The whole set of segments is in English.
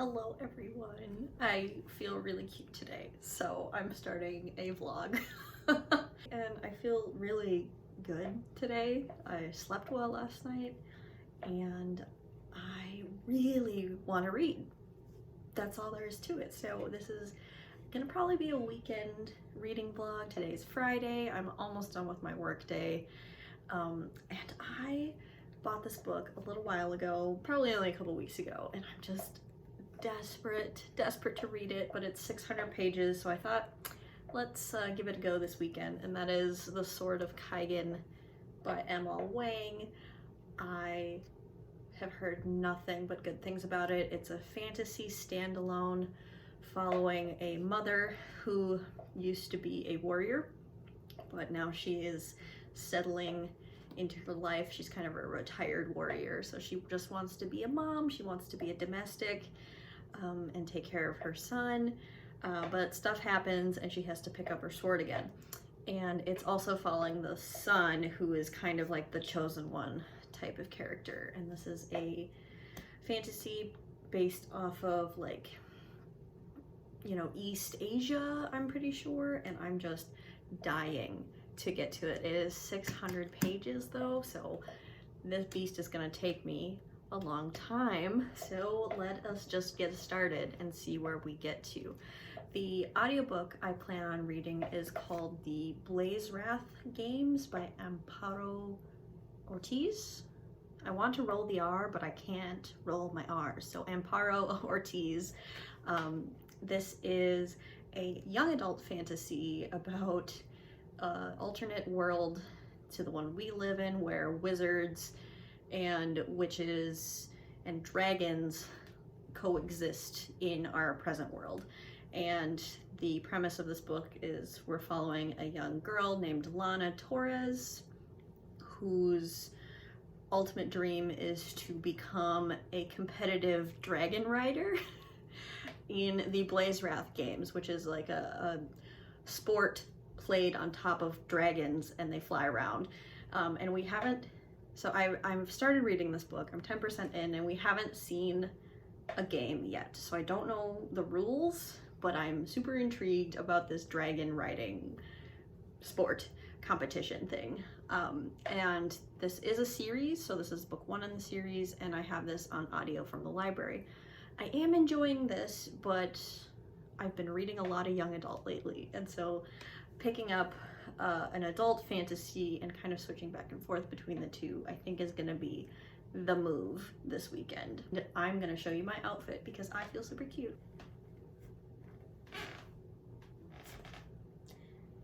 Hello everyone. I feel really cute today, so I'm starting a vlog. And I feel really good today. I slept well last night and I really want to read. That's all there is to it. So this is gonna probably be a weekend reading vlog. Today's Friday. I'm almost done with my work day. And I bought this book a little while ago, probably only a couple weeks ago, and I'm just desperate to read it, but it's 600 pages, so I thought, let's give it a go this weekend, and that is The Sword of Kaigen by Emma Wang. I have heard nothing but good things about it. It's a fantasy standalone following a mother who used to be a warrior, but now she is settling into her life. She's kind of a retired warrior, so she just wants to be a mom, she wants to be a domestic, and take care of her son, but stuff happens and she has to pick up her sword again. And it's also following the son, who is kind of like the chosen one type of character. And this is a fantasy based off of, like, you know, East Asia, I'm pretty sure, and I'm just dying to get to it. It is 600 pages though, so this beast is gonna take me a long time, so let us just get started and see where we get to. The audiobook I plan on reading is called The Blaze Wrath Games by Amparo Ortiz. I want to roll the R, but I can't roll my R's, so Amparo Ortiz. This is a young adult fantasy about an alternate world to the one we live in, where wizards and witches and dragons coexist in our present world. And the premise of this book is we're following a young girl named Lana Torres, whose ultimate dream is to become a competitive dragon rider in the Blaze Wrath Games, which is like a sport played on top of dragons and they fly around. And we haven't, so I've started reading this book, I'm 10% in, and we haven't seen a game yet. So I don't know the rules, but I'm super intrigued about this dragon riding sport competition thing. And this is a series, so this is book 1 in the series, and I have this on audio from the library. I am enjoying this, but I've been reading a lot of young adult lately, and so picking up an adult fantasy and kind of switching back and forth between the two, I think, is gonna be the move this weekend. I'm gonna show you my outfit because I feel super cute.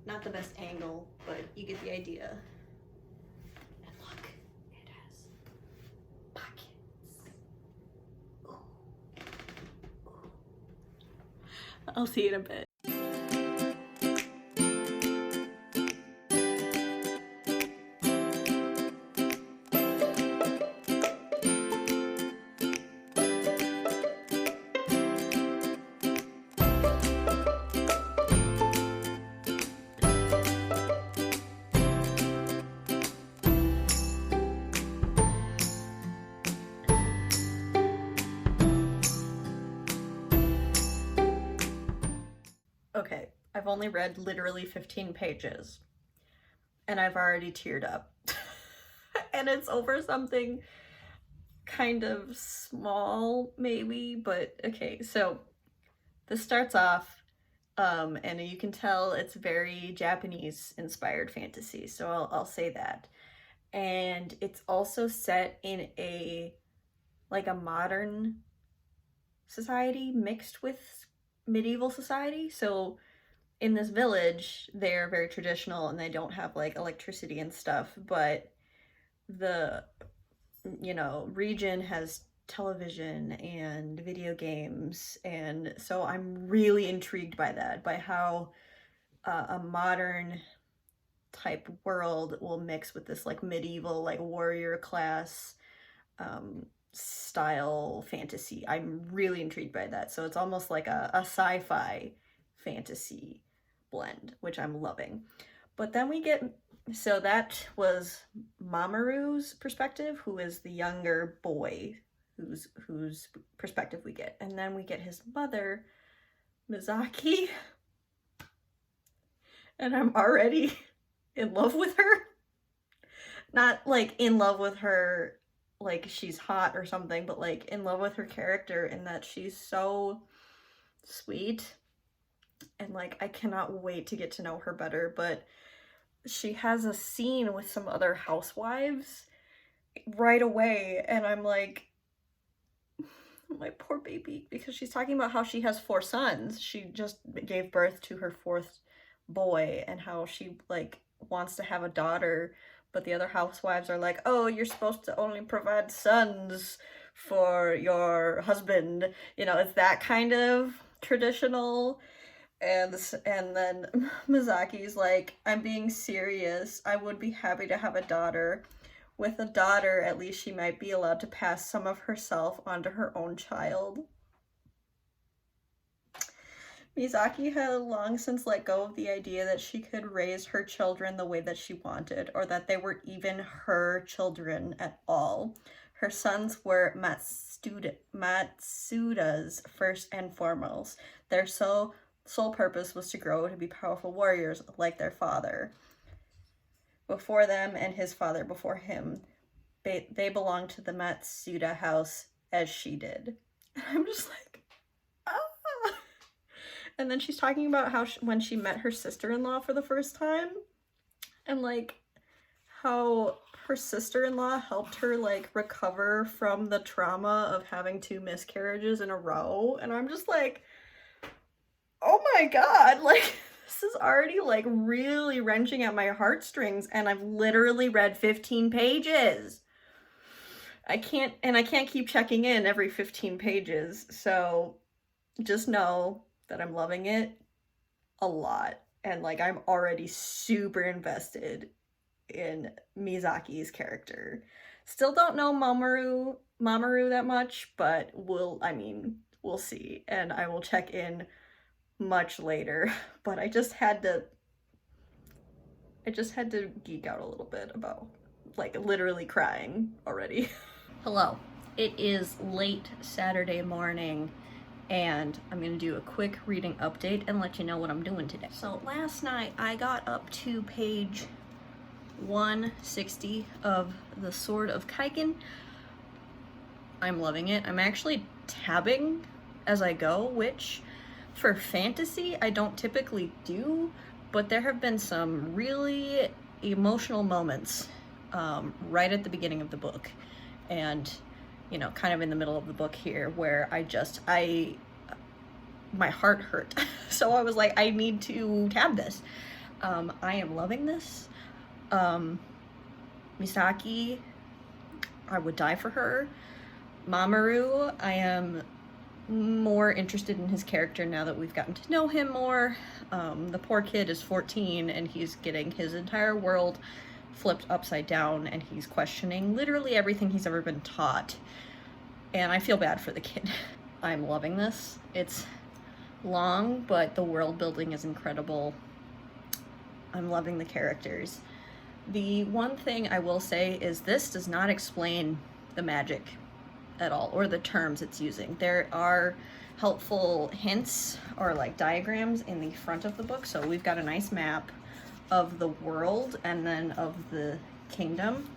Not the best angle, but you get the idea. And look, it has pockets. Ooh. Ooh. I'll see you in a bit. Okay, I've only read literally 15 pages and I've already teared up. And it's over something kind of small, maybe, but okay. So this starts off, and you can tell it's very Japanese inspired fantasy, so I'll say that. And it's also set in a modern society mixed with medieval society. So in this village, they're very traditional and they don't have like electricity and stuff, but the, you know, region has television and video games, and so I'm really intrigued by that, by how a modern type world will mix with this like medieval, like warrior class style fantasy. I'm really intrigued by that. So it's almost like a sci-fi fantasy blend, which I'm loving. But then we get, so that was Mamoru's perspective, who is the younger boy whose perspective we get. And then we get his mother, Mizaki, and I'm already in love with her. Not like in love with her like she's hot or something, but like in love with her character, in that she's so sweet, and like I cannot wait to get to know her better. But she has a scene with some other housewives right away, and I'm like, my poor baby, because she's talking about how she has 4 sons. She just gave birth to her 4th boy, and how she like wants to have a daughter, but the other housewives are like, oh, you're supposed to only provide sons for your husband. You know, it's that kind of traditional. And then Mizaki's like, I'm being serious. I would be happy to have a daughter. With a daughter, at least she might be allowed to pass some of herself onto her own child. Mizaki had long since let go of the idea that she could raise her children the way that she wanted, or that they were even her children at all. Her sons were Matsuda's first and foremost. Their sole purpose was to grow to be powerful warriors like their father before them, and his father before him. They belonged to the Matsuda house as she did. And I'm just like, ah. And then she's talking about how when she met her sister-in-law for the first time, and like how her sister-in-law helped her like recover from the trauma of having 2 miscarriages in a row. And I'm just like, oh my god, like this is already like really wrenching at my heartstrings, and I've literally read 15 pages. I can't keep checking in every 15 pages, so just know that I'm loving it a lot, and like I'm already super invested in Mizaki's character. Still don't know Mamoru that much, but we'll see, and I will check in much later. But I just had to geek out a little bit about like literally crying already. Hello, it is late Saturday morning, and I'm gonna do a quick reading update and let you know what I'm doing today. So last night I got up to page 160 of The Sword of Kaigen. I'm loving it. I'm actually tabbing as I go, which for fantasy I don't typically do, but there have been some really emotional moments right at the beginning of the book, and you know, kind of in the middle of the book here, where my heart hurt. So I was like, I need to tab this. I am loving this. Misaki, I would die for her. Mamoru, I am more interested in his character now that we've gotten to know him more. The poor kid is 14 and he's getting his entire world flipped upside down, and he's questioning literally everything he's ever been taught. And I feel bad for the kid. I'm loving this. It's long, but the world building is incredible. I'm loving the characters. The one thing I will say is this does not explain the magic at all, or the terms it's using. There are helpful hints or like diagrams in the front of the book. So we've got a nice map of the world and then of the kingdom.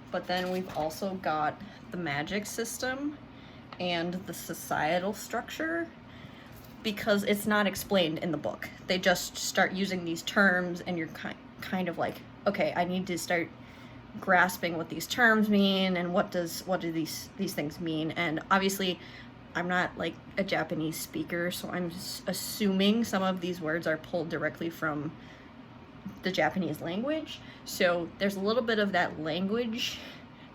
But then we've also got the magic system and the societal structure, because it's not explained in the book. They just start using these terms and you're kind of like, okay, I need to start grasping what these terms mean and what do these things mean. And obviously I'm not like a Japanese speaker, so I'm just assuming some of these words are pulled directly from the Japanese language. So there's a little bit of that language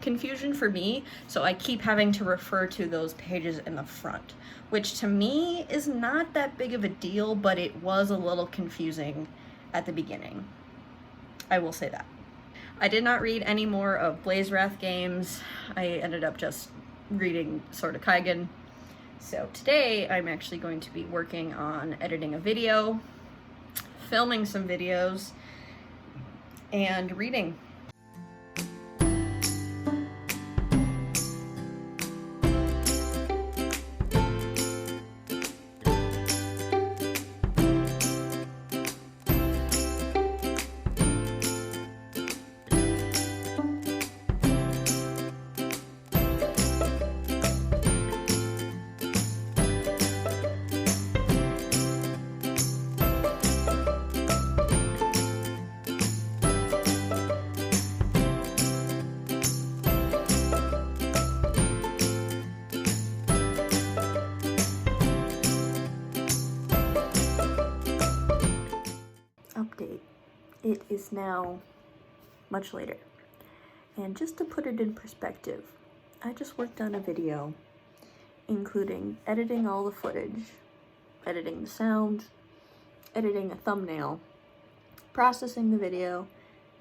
confusion for me, so I keep having to refer to those pages in the front, which to me is not that big of a deal, but it was a little confusing at the beginning. I will say that. I did not read any more of Blaze Wrath games. I ended up just reading Sword of Kaigen. So today I'm actually going to be working on editing a video, filming some videos, and reading. it is now much later. And just to put it in perspective, I just worked on a video including editing all the footage, editing the sound, editing a thumbnail, processing the video,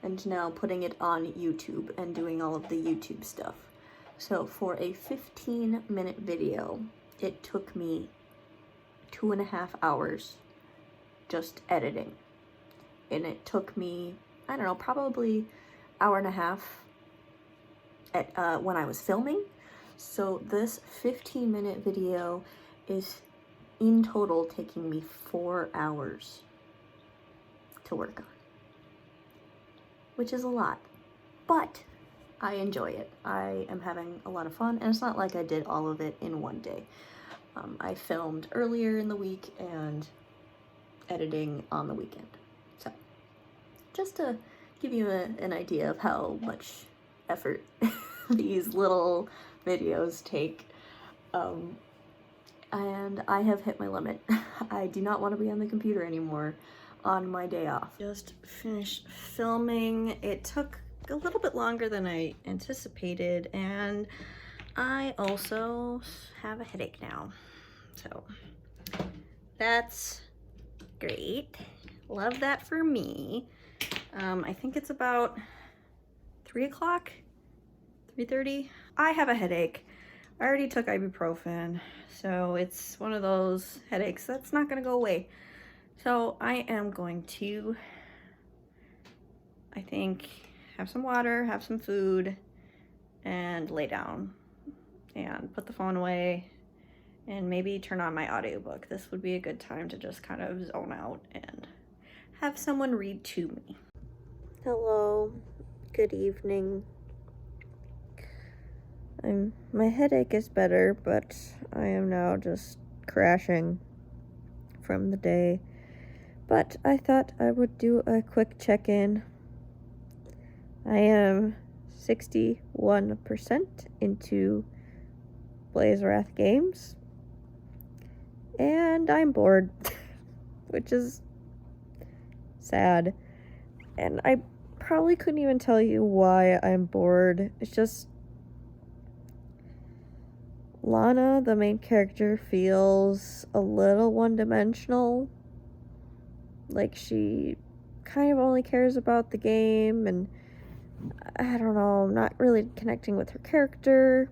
and now putting it on YouTube and doing all of the YouTube stuff. So for a 15-minute video, it took me 2.5 hours just editing. And it took me, I don't know, probably hour and a half at, when I was filming. So this 15-minute video is in total taking me 4 hours to work on, which is a lot, but I enjoy it. I am having a lot of fun, and it's not like I did all of it in one day. I filmed earlier in the week and editing on the weekend. So just to give you an idea of how much effort these little videos take. And I have hit my limit. I do not want to be on the computer anymore on my day off. Just finished filming. It took a little bit longer than I anticipated, and I also have a headache now. So that's great. Love that for me. I think it's about 3 o'clock, 3:30. I have a headache. I already took ibuprofen, so it's one of those headaches that's not gonna go away. So I am going to, I think, have some water, have some food, and lay down and put the phone away and maybe turn on my audiobook. This would be a good time to just kind of zone out and have someone read to me. Hello, good evening. My headache is better, but I am now just crashing from the day. But I thought I would do a quick check-in. I am 61% into Blaze Wrath games, and I'm bored, which is sad. And I probably couldn't even tell you why I'm bored. It's just Lana, the main character, feels a little one-dimensional. Like she kind of only cares about the game, and I don't know, I'm not really connecting with her character.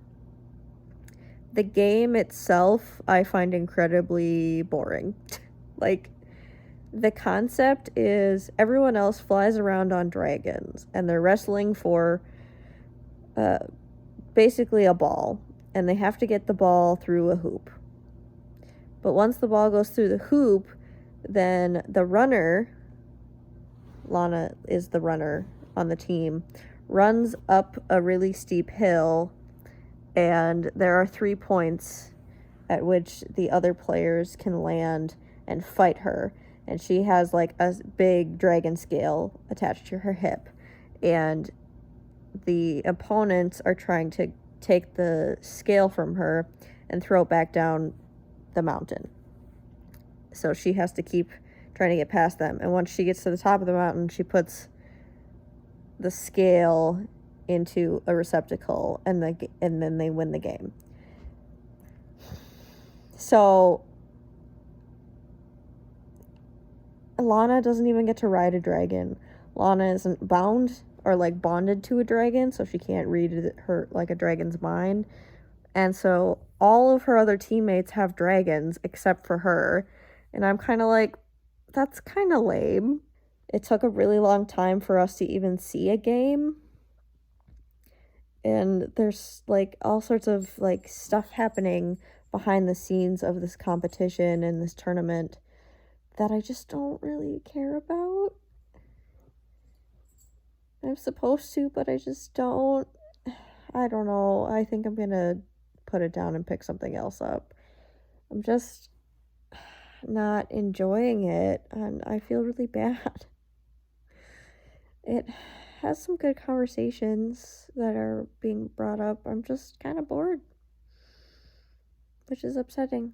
The game itself I find incredibly boring. Like, the concept is everyone else flies around on dragons, and they're wrestling for basically a ball, and they have to get the ball through a hoop. But once the ball goes through the hoop, then the runner, Lana is the runner on the team, runs up a really steep hill, and there are 3 points at which the other players can land and fight her. And she has like a big dragon scale attached to her hip, and the opponents are trying to take the scale from her and throw it back down the mountain. So she has to keep trying to get past them. And once she gets to the top of the mountain, she puts the scale into a receptacle, and then they win the game. So Lana doesn't even get to ride a dragon. Lana isn't bound or like bonded to a dragon, so she can't read her like a dragon's mind. And so all of her other teammates have dragons except for her. And I'm kind of like, that's kind of lame. It took a really long time for us to even see a game. And there's like all sorts of like stuff happening behind the scenes of this competition and this tournament that I just don't really care about. I'm supposed to, but I just don't. I don't know. I think I'm gonna put it down and pick something else up. I'm just not enjoying it, and I feel really bad. It has some good conversations that are being brought up. I'm just kind of bored, which is upsetting.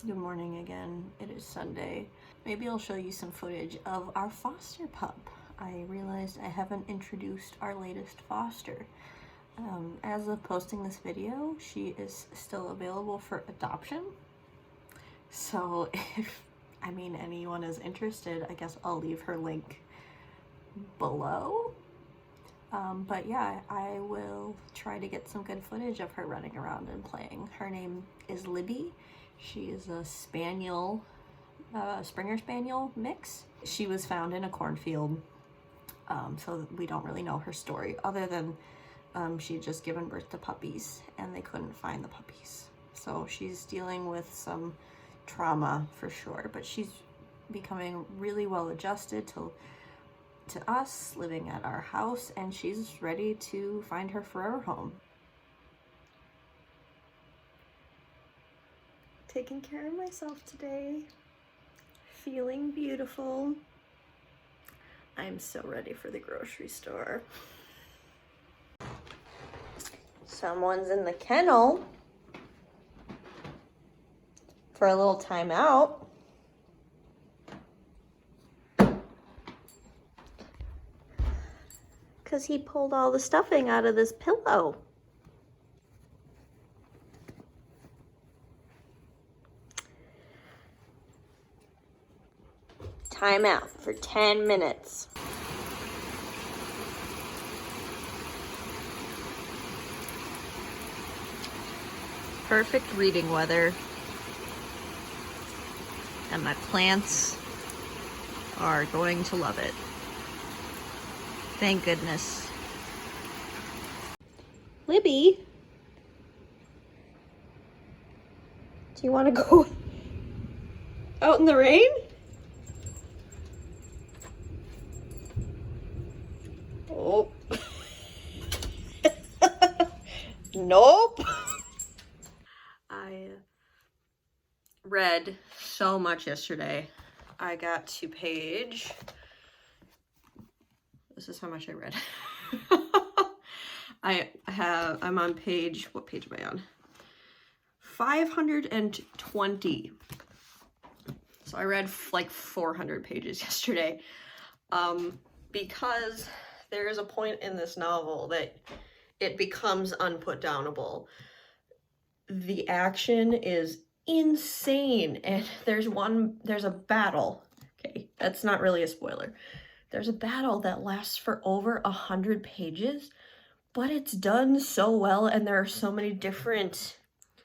Good morning again. It is Sunday. Maybe I'll show you some footage of our foster pup. I realized I haven't introduced our latest foster. As of posting this video, she is still available for adoption. So if, anyone is interested, I guess I'll leave her link below. But yeah, I will try to get some good footage of her running around and playing. Her name is Libby. She is a spaniel, Springer Spaniel mix. She was found in a cornfield, so we don't really know her story other than she had just given birth to puppies and they couldn't find the puppies. So she's dealing with some trauma for sure, but she's becoming really well adjusted to us, living at our house, and she's ready to find her forever home. Taking care of myself today, feeling beautiful. I'm so ready for the grocery store. Someone's in the kennel for a little time out. Because he pulled all the stuffing out of this pillow. Time out for 10 minutes. Perfect reading weather. And my plants are going to love it. Thank goodness. Libby, do you want to go out in the rain? Oh. Nope. I read so much yesterday. I got to page... This is how much I read. I'm on page, what page am I on? 520. So I read like 400 pages yesterday. Because there is a point in this novel that it becomes unputdownable. The action is insane, and there's a battle. Okay, that's not really a spoiler. There's a battle that lasts for over 100 pages, but it's done so well, and there are so many different,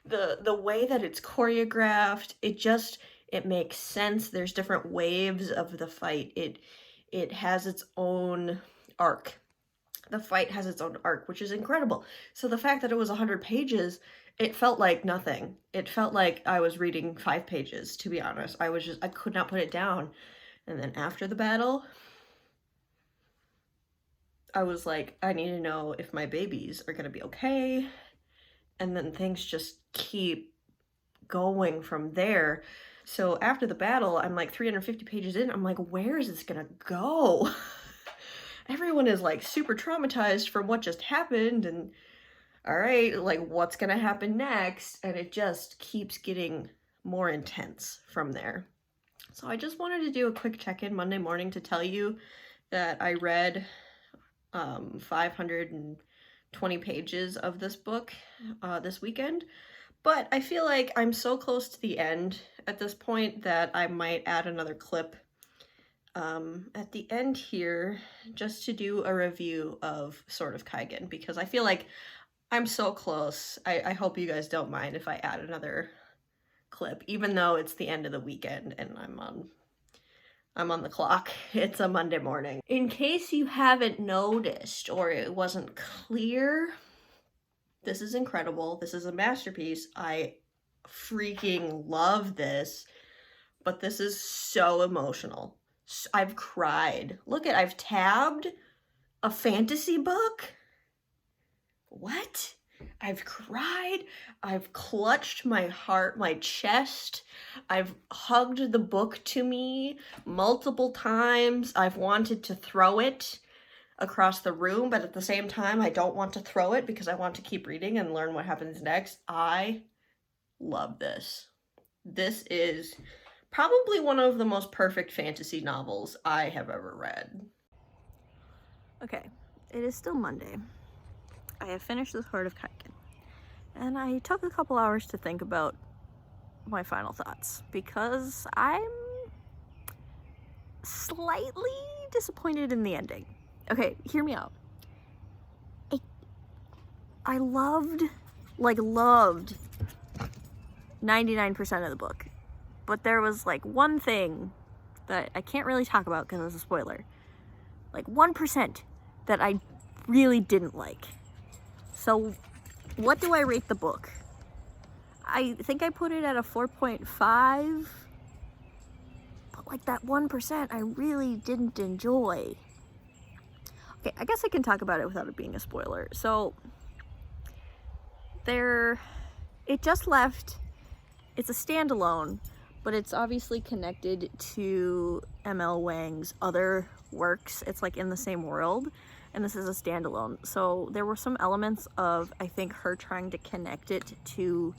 the way that it's choreographed, it makes sense. There's different waves of the fight. It has its own arc. The fight has its own arc, which is incredible. So the fact that it was 100 pages, it felt like nothing. It felt like I was reading 5 pages, to be honest. I could not put it down. And then after the battle, I was like, I need to know if my babies are gonna be okay. And then things just keep going from there. So after the battle, I'm like 350 pages in, I'm like, where is this gonna go? Everyone is like super traumatized from what just happened, and all right, like what's gonna happen next? And it just keeps getting more intense from there. So I just wanted to do a quick check-in Monday morning to tell you that I read 520 pages of this book this weekend, but I feel like I'm so close to the end at this point that I might add another clip at the end here just to do a review of sort of Kaigen, because I feel like I'm so close. I hope you guys don't mind if I add another clip, even though it's the end of the weekend and I'm on the clock. It's a Monday morning. In case you haven't noticed or it wasn't clear, this is incredible. This is a masterpiece. I freaking love this, but this is so emotional. I've cried. Look I've tabbed a fantasy book. What? I've cried, I've clutched my heart, my chest, I've hugged the book to me multiple times. I've wanted to throw it across the room, but at the same time, I don't want to throw it because I want to keep reading and learn what happens next. I love this. This is probably one of the most perfect fantasy novels I have ever read. Okay, it is still Monday. I have finished The Heart of Kaigen, and I took a couple hours to think about my final thoughts because I'm slightly disappointed in the ending. Okay, hear me out. I loved 99% of the book, but there was like one thing that I can't really talk about because it's a spoiler. Like 1% that I really didn't like. So what do I rate the book? I think I put it at a 4.5, but like that 1% I really didn't enjoy. Okay, I guess I can talk about it without it being a spoiler. So it just left, it's a standalone, but it's obviously connected to M.L. Wang's other works. It's like in the same world, and this is a standalone. So there were some elements of, I think, her trying to connect it to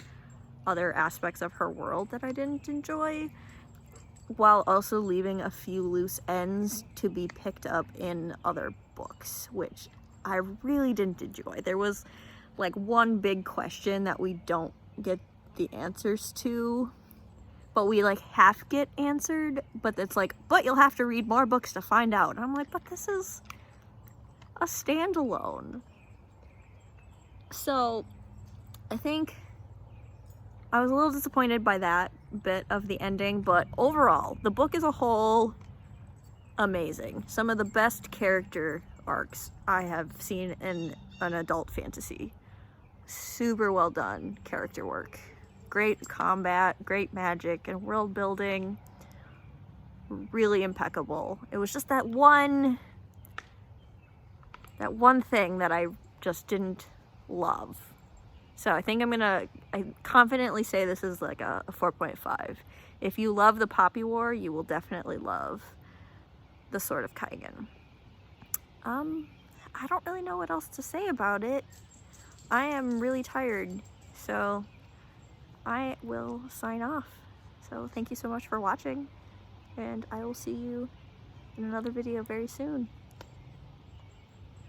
other aspects of her world that I didn't enjoy, while also leaving a few loose ends to be picked up in other books, which I really didn't enjoy. There was like one big question that we don't get the answers to, but we like half get answered, but it's like, but you'll have to read more books to find out. And I'm like, but this is a standalone. So I think I was a little disappointed by that bit of the ending, but overall, the book as a whole, amazing. Some of the best character arcs I have seen in an adult fantasy. Super well done character work. Great combat, great magic, and world building. Really impeccable. It was just that one thing that I just didn't love. So I think I confidently say this is like a 4.5. If you love the Poppy War, you will definitely love The Sword of Kaigen. I don't really know what else to say about it. I am really tired, so I will sign off. So thank you so much for watching, and I will see you in another video very soon.